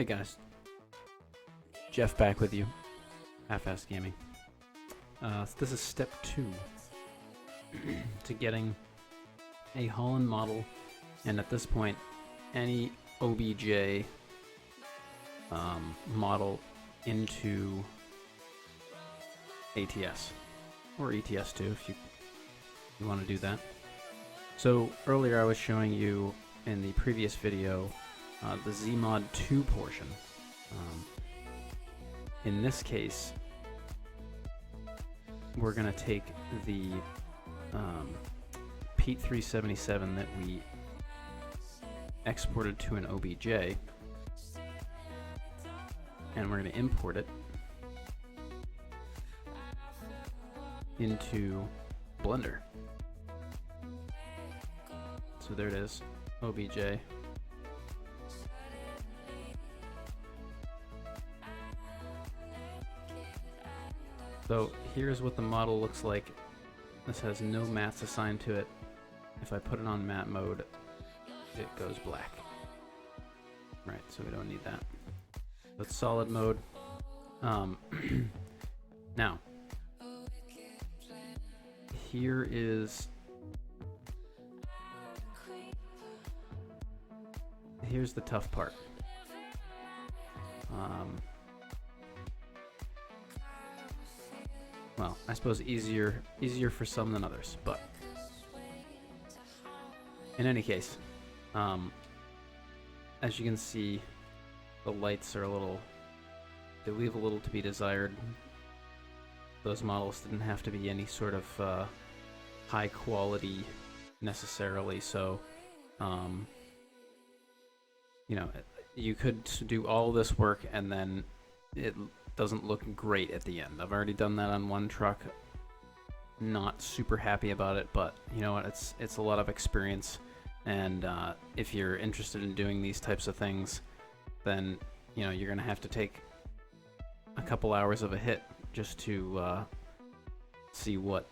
Hey guys, Jeff back with you, Half-Assed Gaming. So this is step 2 to getting a Haulin model, and at this point, any OBJ model into ATS, or ETS2 if you want to do that. So earlier I was showing you in the previous video the Zmod 2 portion. In this case, we're going to take the Pete 377 that we exported to an OBJ, and we're going to import it into Blender. So there it is, OBJ. So here's what the model looks like. This has no mattes assigned to it. If I put it on matte mode, it goes black. Right, so we don't need that. That's solid mode. Now, here's the tough part. Well, I suppose easier for some than others, but in any case, as you can see, the lights are they leave a little to be desired. Those models didn't have to be any sort of high quality necessarily, so you know, you could do all this work and then it doesn't look great at the end. I've already done that on one truck. Not super happy about it, but you know what, it's a lot of experience, and if you're interested in doing these types of things, then you know you're gonna have to take a couple hours of a hit just to see what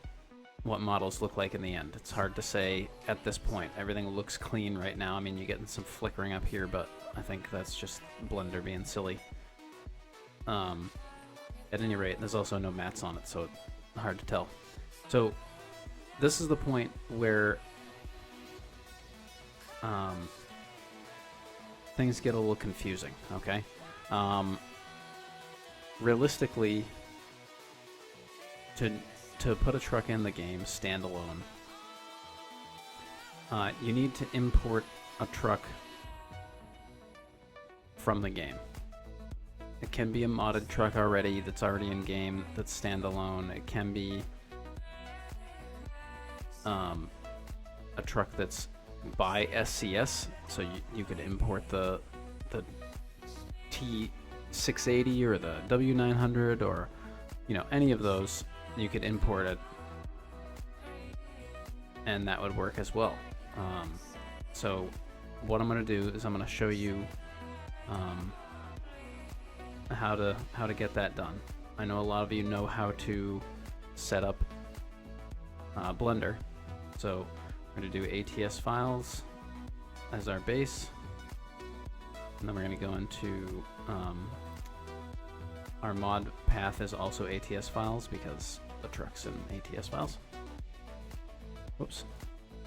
models look like in the end. It's hard to say at this point. Everything looks clean right now. I mean, you're getting some flickering up here, but I think that's just Blender being silly. At any rate, there's also no mattes on it, so it's hard to tell. So this is the point where things get a little confusing, okay? Realistically, to put a truck in the game standalone, you need to import a truck from the game. It can be a modded truck that's already in game, that's standalone. It can be a truck that's by SCS, so you could import the T680 or the W900, or you know, any of those. You could import it, and that would work as well. So what I'm going to do is I'm going to show you how to get that done. I know a lot of you know how to set up Blender, so we're going to do ATS files as our base, and then we're going to go into our mod path is also ATS files because the truck's in ATS files. Whoops.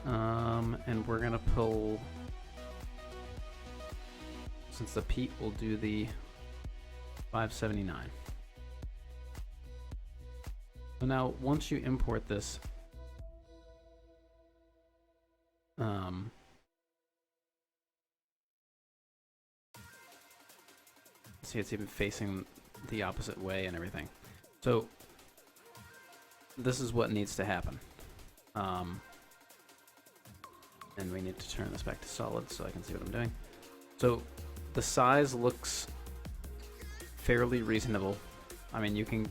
And we're gonna pull, since the Pete will do the 579. So now once you import this, see, it's even facing the opposite way and everything. So this is what needs to happen. And we need to turn this back to solid so I can see what I'm doing. So the size looks fairly reasonable. I mean, you can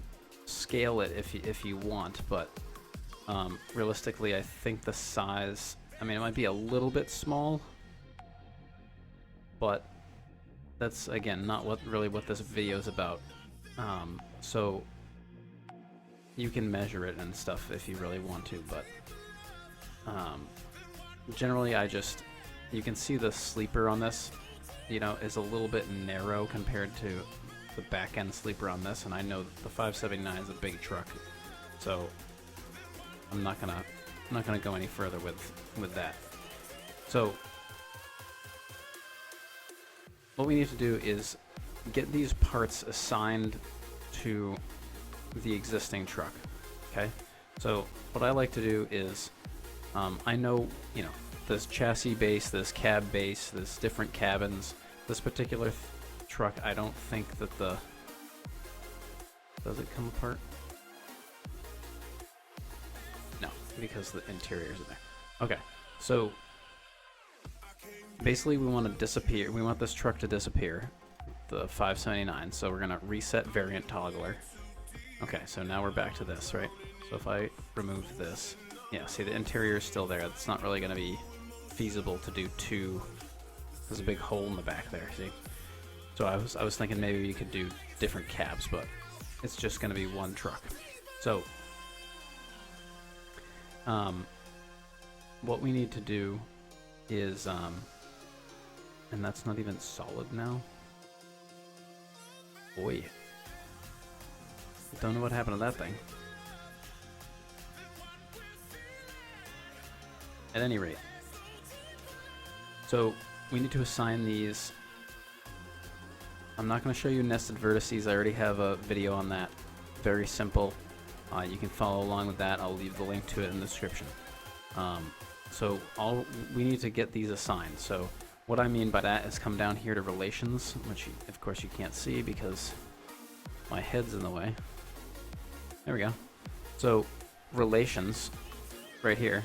scale it if you want, but realistically, I think the size, I mean, it might be a little bit small, but that's again not really what this video is about. So you can measure it and stuff if you really want to, but generally you can see the sleeper on this. you know, is a little bit narrow compared to the back end sleeper on this, and I know that the 579 is a big truck, so I'm not gonna go any further with that. So what we need to do is get these parts assigned to the existing truck. Okay, so what I like to do is I know, you know, this chassis base, this cab base, this different cabins. This particular truck, I don't think that the... Does it come apart? No, because the interiors are there. Okay, so basically we want to disappear. We want this truck to disappear, the 579. So we're gonna reset variant toggler. Okay, so now we're back to this, right? So if I remove this, yeah, see the interior is still there. It's not really gonna be feasible to do two. There's a big hole in the back there, see? So I was thinking maybe you could do different cabs, but it's just gonna be one truck. So what we need to do is and that's not even solid now. Boy, don't know what happened to that thing. At any rate, so we need to assign these. I'm not going to show you nested vertices. I already have a video on that. Very simple. You can follow along with that. I'll leave the link to it in the description. So we need to get these assigned. So what I mean by that is come down here to relations, which of course you can't see because my head's in the way. There we go. So relations, right here.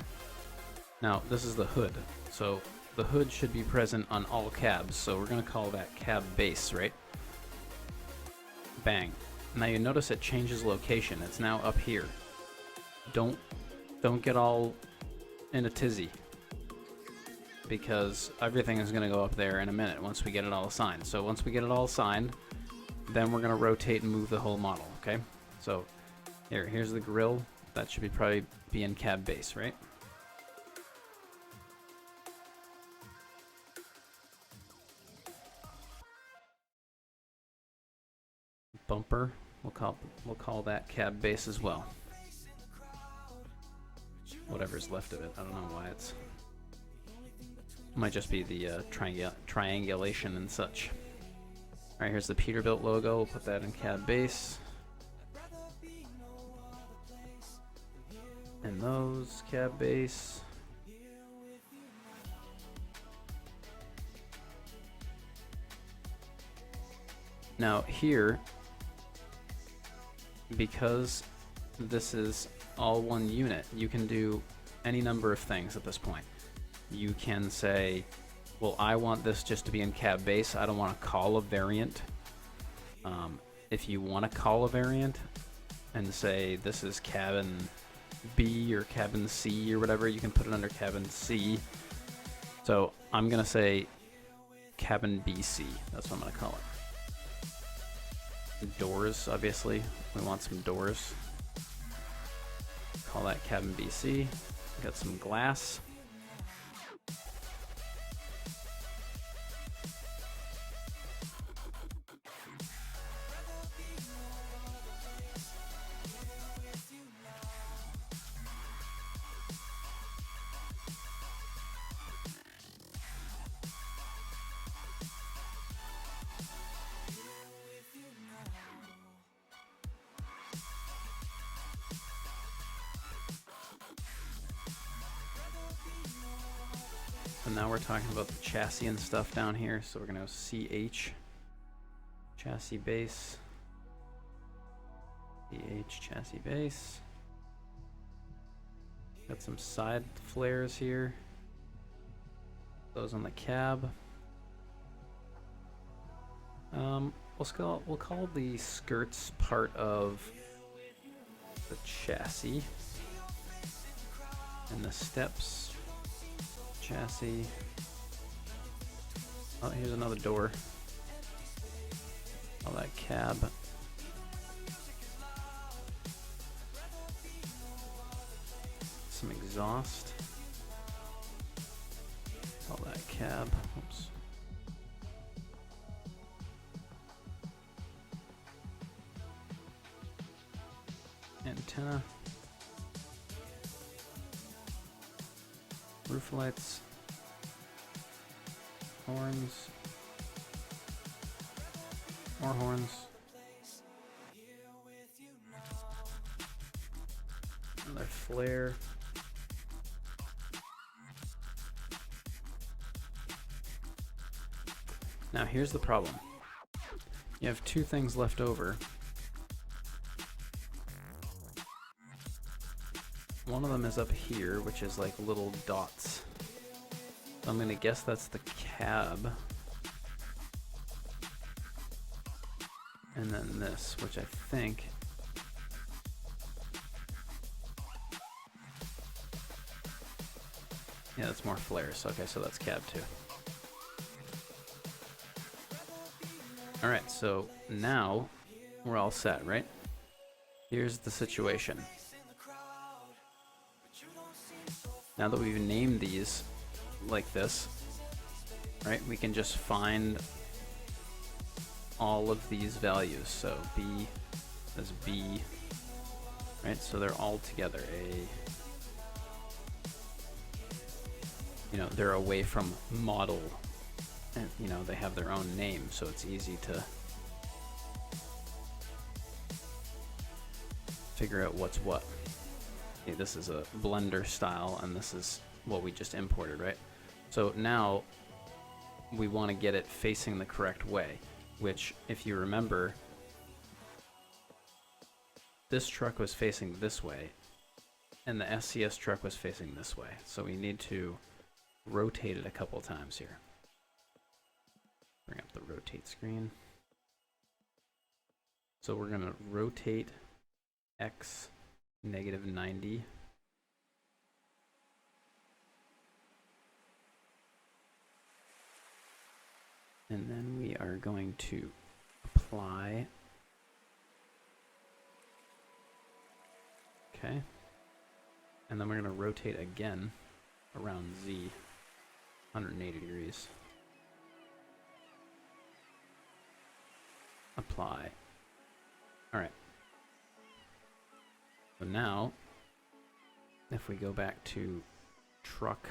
Now this is the hood. So the hood should be present on all cabs. So we're gonna call that cab base, right? Bang. Now you notice it changes location. It's now up here. Don't get all in a tizzy, because everything is going to go up there in a minute once we get it all assigned. So once we get it all assigned, then we're going to rotate and move the whole model, okay? So here's the grill. That should probably be in cab base, right? Bumper, we'll call that cab base as well. Whatever's left of it, I don't know why it's... Might just be the triangulation and such. Alright, here's the Peterbilt logo. We'll put that in cab base. And those, cab base. Now here, because this is all one unit, you can do any number of things at this point. You can say, well, I want this just to be in cab base. I don't want to call a variant. If you want to call a variant and say this is cabin B or cabin C or whatever, you can put it under cabin C. So I'm going to say cabin BC. That's what I'm going to call it. Doors, obviously. We want some doors. Call that cabin BC. Got some glass. And now we're talking about the chassis and stuff down here. So we're going to CH, chassis base, CH, chassis base. Got some side flares here. Those on the cab. We'll call the skirts part of the chassis. And the steps. Chassis. Oh, here's another door. All that cab. Some exhaust. All that cab. Oops. antenna. Roof lights. Horns. More horns. Another flare. Now here's the problem. You have two things left over. One of them is up here, which is like little dots. So I'm gonna guess that's the cab. And then this, which I think yeah, that's more flares. Okay, so that's cab too. Alright, so now we're all set, right? Here's the situation. Now that we've named these like this, right, we can just find all of these values. So B is B, right? So they're all together. You know, they're away from model, and you know, they have their own name, so it's easy to figure out what's what. Okay, this is a Blender style, and this is what we just imported, right? So now we want to get it facing the correct way, which, if you remember, this truck was facing this way, and the SCS truck was facing this way. So we need to rotate it a couple times here. Bring up the rotate screen. So we're going to rotate X -90. And then we are going to apply. Okay. And then we're going to rotate again around Z, 180 degrees. Apply. All right. So now, if we go back to truck,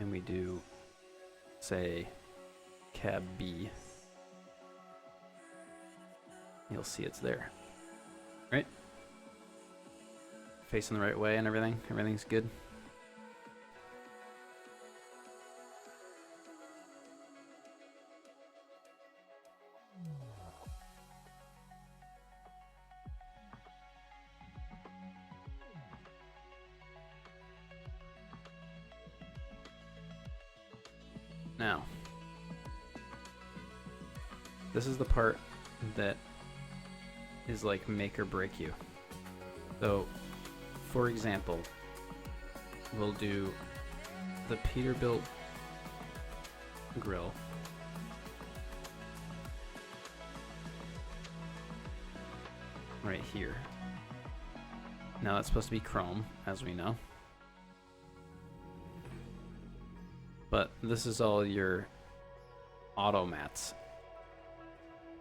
and we do, say, cab B, you'll see it's there, right? Facing the right way and everything. Everything's good. Now, this is the part that is like make or break you. So, for example, we'll do the Peterbilt grill. Right here. Now that's supposed to be chrome, as we know. But this is all your auto mats.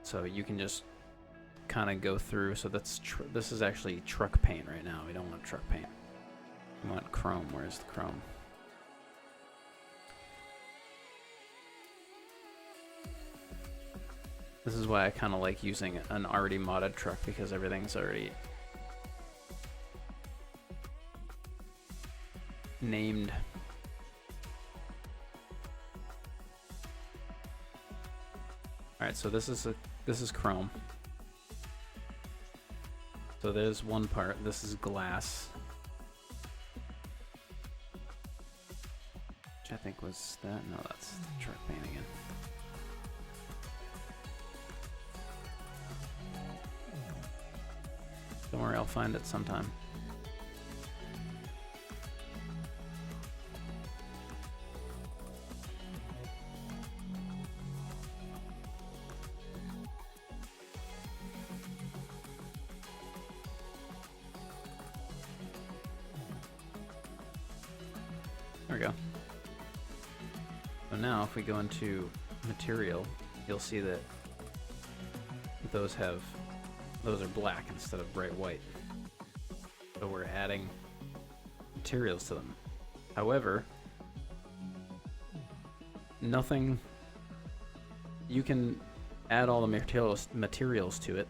So you can just kind of go through. So that's this is actually truck paint right now. We don't want truck paint. We want chrome. Where's the chrome? This is why I kind of like using an already modded truck, because everything's already named. All right, so this is chrome. So there's one part. This is glass, which I think was that. No, that's the truck paint again. Don't worry, I'll find it sometime. There we go. So now if we go into material, you'll see that those have those are black instead of bright white. So we're adding materials to them. However, nothing, you can add all the materials to it,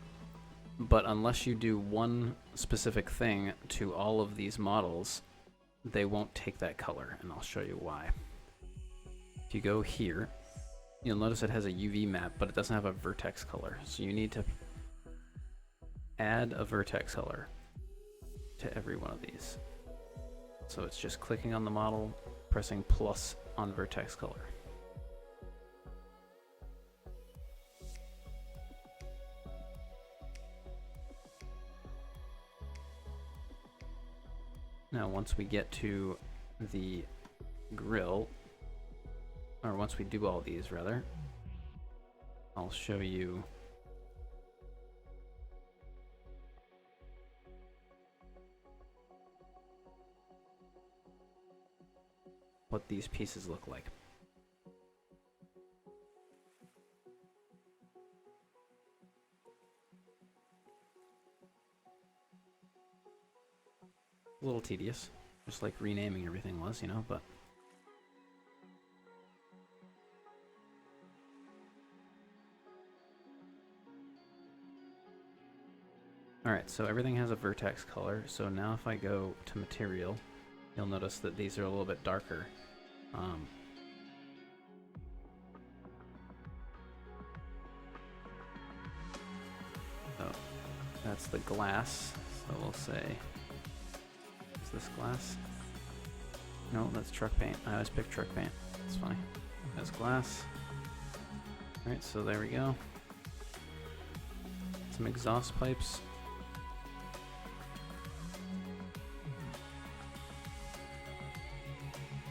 but unless you do one specific thing to all of these models, they won't take that color, and I'll show you why. If you go here, you'll notice it has a UV map, but it doesn't have a vertex color. So you need to add a vertex color to every one of these. So it's just clicking on the model, pressing plus on vertex color. Now once we get to the grill, or once we do all these rather, I'll show you what these pieces look like. A little tedious, just like renaming everything was, you know, but alright, so everything has a vertex color, so now if I go to material, you'll notice that these are a little bit darker. So that's the glass, so we'll say, is this glass? No, that's truck paint. I always pick truck paint. It's funny. That's glass. Alright, so there we go. Some exhaust pipes.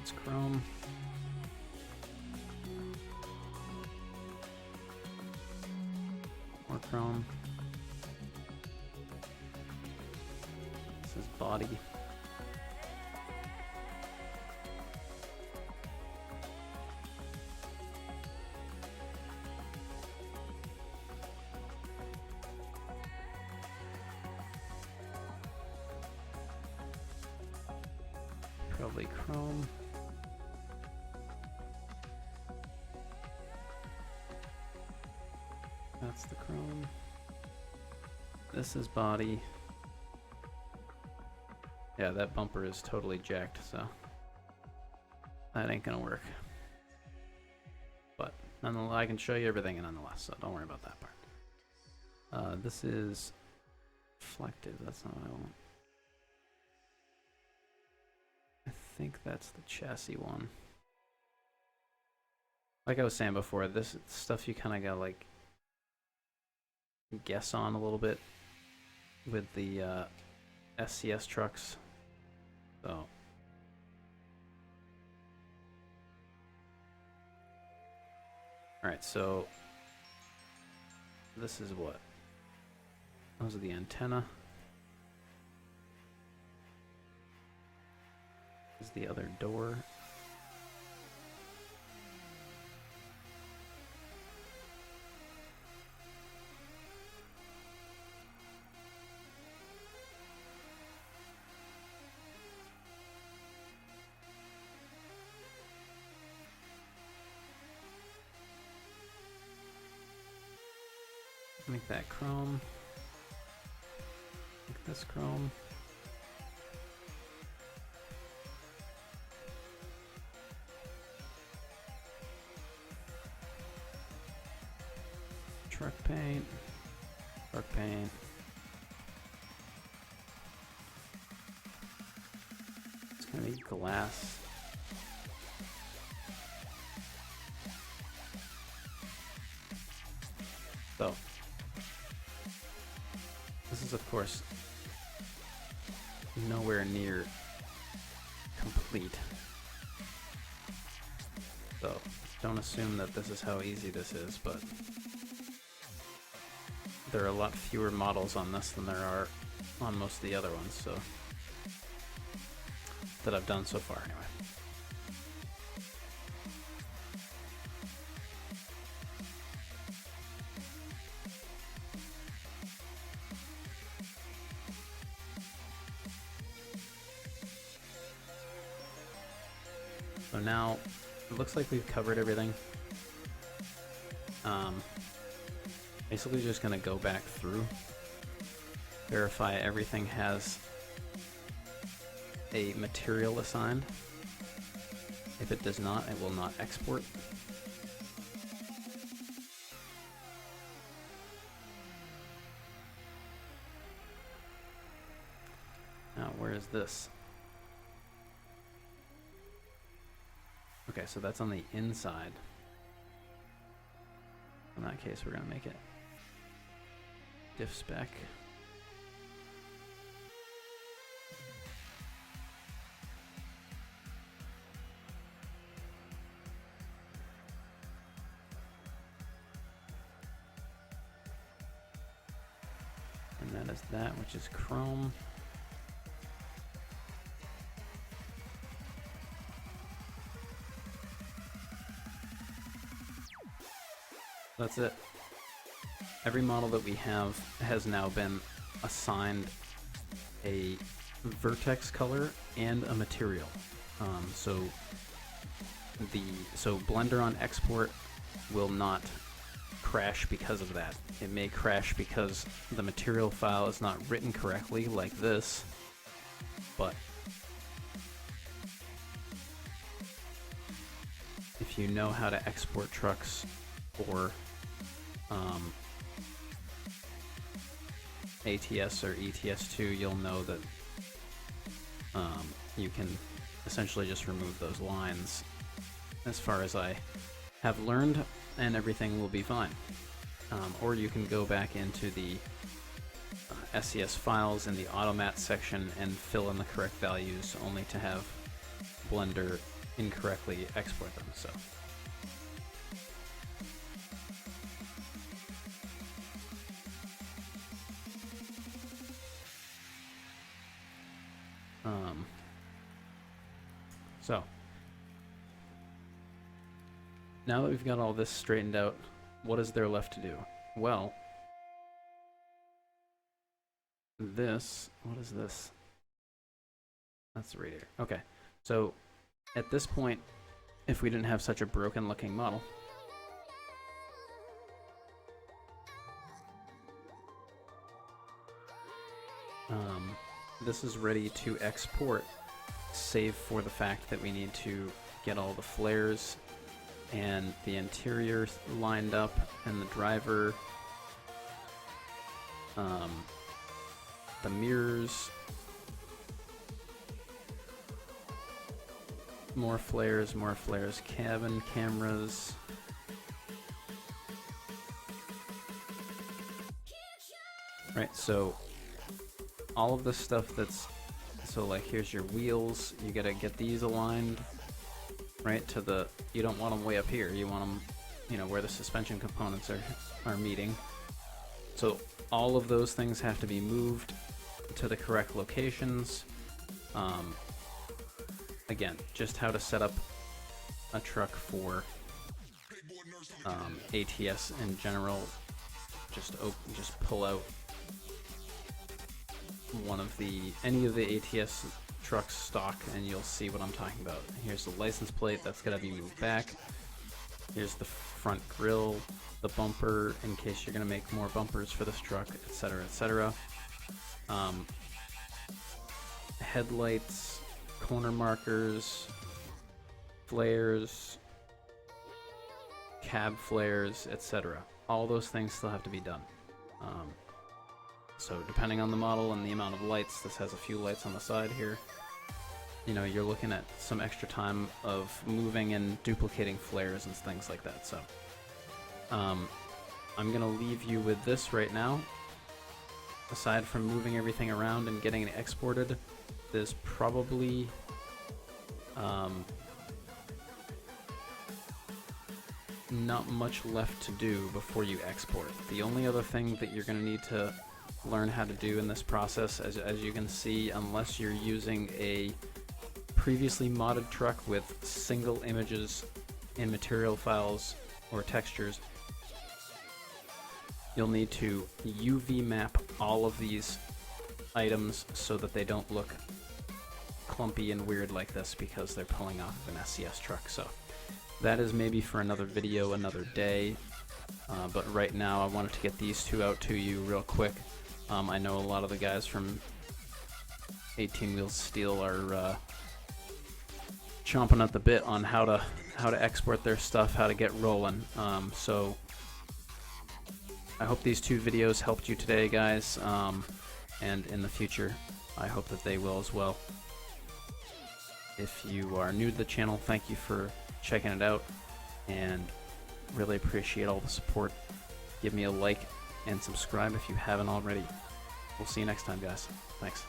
It's chrome. More chrome. This is body. Probably chrome. That's the chrome. This is body. Yeah, that bumper is totally jacked, so that ain't gonna work. But nonetheless, I can show you everything nonetheless, so don't worry about that part. This is reflective. That's not what I want. I think that's the chassis one. Like I was saying before, this stuff you kind of gotta like guess on a little bit with the SCS trucks. So alright, so this is what? Those are the antenna. This is the other door. Make that chrome. Make this chrome. Truck paint. Truck paint. It's gonna be glass. So this is, of course, nowhere near complete. So don't assume that this is how easy this is, but there are a lot fewer models on this than there are on most of the other ones, so that I've done so far anyway. So now it looks like we've covered everything. Basically just gonna go back through, verify everything has a material assigned. If it does not, it will not export. Now, where is this? Okay, so that's on the inside. In that case, we're gonna make it diff spec. And that is that, which is chrome. That's it. Every model that we have has now been assigned a vertex color and a material. So Blender on export will not crash because of that. It may crash because the material file is not written correctly, like this, but if you know how to export trucks or ATS or ETS2, you'll know that you can essentially just remove those lines, as far as I have learned, and everything will be fine. Or you can go back into the SES files in the automat section and fill in the correct values, only to have Blender incorrectly export them. So now that we've got all this straightened out, what is there left to do? Well, this, what is this? That's the radiator. Okay, so at this point, if we didn't have such a broken looking model, this is ready to export, save for the fact that we need to get all the flares and the interior lined up, and the driver, the mirrors, more flares, cabin cameras, right? So all of the stuff that's, so like here's your wheels, you gotta get these aligned right to the, you don't want them way up here, you want them, you know, where the suspension components are meeting. So all of those things have to be moved to the correct locations. Again, just how to set up a truck for ATS in general. Just pull out one of any of the ATS trucks stock and you'll see what I'm talking about. Here's the license plate, that's gotta be moved back. Here's the front grille, the bumper in case you're gonna make more bumpers for this truck, etc., etc. Headlights, corner markers, flares, cab flares, etc. All those things still have to be done. So depending on the model and the amount of lights, this has a few lights on the side here. You know, you're looking at some extra time of moving and duplicating flares and things like that. So I'm gonna leave you with this right now. Aside from moving everything around and getting it exported, there's probably not much left to do before you export. The only other thing that you're gonna need to learn how to do in this process, as you can see, unless you're using a previously modded truck with single images in material files or textures, you'll need to UV map all of these items so that they don't look clumpy and weird like this because they're pulling off of an SCS truck. So that is maybe for another video, another day. But right now I wanted to get these two out to you real quick. I know a lot of the guys from 18 Wheels Steel are chomping at the bit on how to export their stuff, how to get rolling. So I hope these two videos helped you today, guys, and in the future I hope that they will as well. If you are new to the channel, thank you for checking it out, and really appreciate all the support. Give me a like and subscribe if you haven't already. We'll see you next time, guys. Thanks.